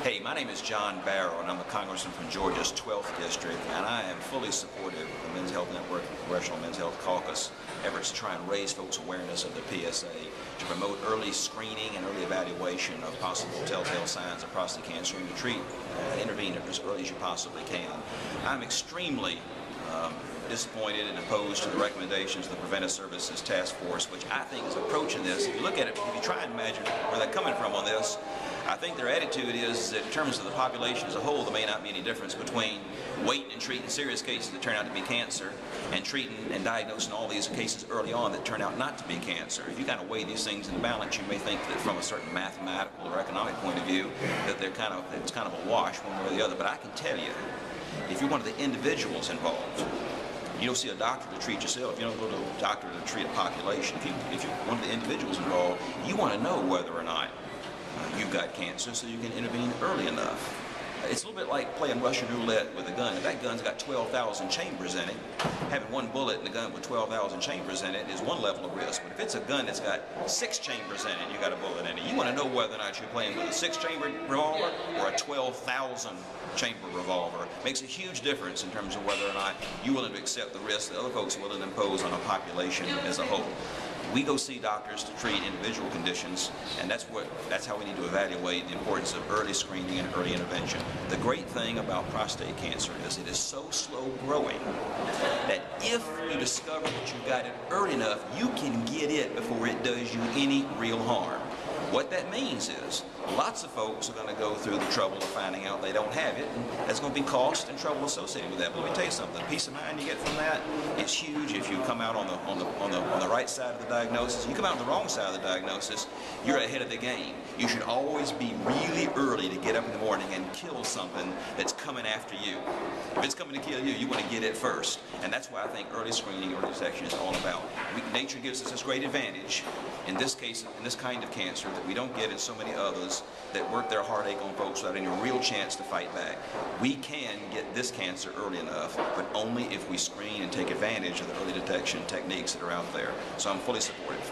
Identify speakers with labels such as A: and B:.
A: Hey, my name is John Barrow, and I'm a congressman from Georgia's 12th district, and I am fully supportive of the Men's Health Network and Congressional Men's Health Caucus efforts to try and raise folks' awareness of the PSA, to promote early screening and early evaluation of possible telltale signs of prostate cancer, and to intervene as early as you possibly can. I'm extremely disappointed and opposed to the recommendations of the Preventive Services Task Force, which I think is approaching this. If you look at it, if you try and imagine where they're coming from on this, I think their attitude is that in terms of the population as a whole, there may not be any difference between waiting and treating serious cases that turn out to be cancer and treating and diagnosing all these cases early on that turn out not to be cancer. If you kind of weigh these things in the balance, you may think that from a certain mathematical or economic point of view that it's kind of a wash one way or the other. But I can tell you, if you're one of the individuals involved, you don't see a doctor to treat yourself. You don't go to a doctor to treat a population. If you're one of the individuals involved, you want to know whether or not you've got cancer so you can intervene early enough. It's a little bit like playing Russian roulette with a gun. If that gun's got 12,000 chambers in it, having one bullet in a gun with 12,000 chambers in it is one level of risk. But if it's a gun that's got 6 chambers in it, you got a bullet in it, you want to know whether or not you're playing with a 6-chambered revolver or a 12,000 chamber revolver. It makes a huge difference in terms of whether or not you're willing to accept the risk that other folks are willing to impose on a population as a whole. We go see doctors to treat individual conditions, and that's how we need to evaluate the importance of early screening and early intervention. The great thing about prostate cancer is it is so slow growing that if you discover that you've got it early enough, you can get it before it does you any real harm. What that means is lots of folks are going to go through the trouble of finding out they don't have it, and there's going to be cost and trouble associated with that. But let me tell you something, the peace of mind you get from that is huge. If you come out on the right side of the diagnosis, you come out on the wrong side of the diagnosis, you're ahead of the game. You should always be really early to get up in the morning and kill something that's coming after you. If it's coming to kill you, you want to get it first. And that's why I think early screening, early detection is all about. Nature gives us this great advantage in this case, in this kind of cancer, that we don't get in so many others that work their heartache on folks without any real chance to fight back. We can get this cancer early enough, but only if we screen and take advantage of the early detection techniques that are out there. So I'm fully supportive.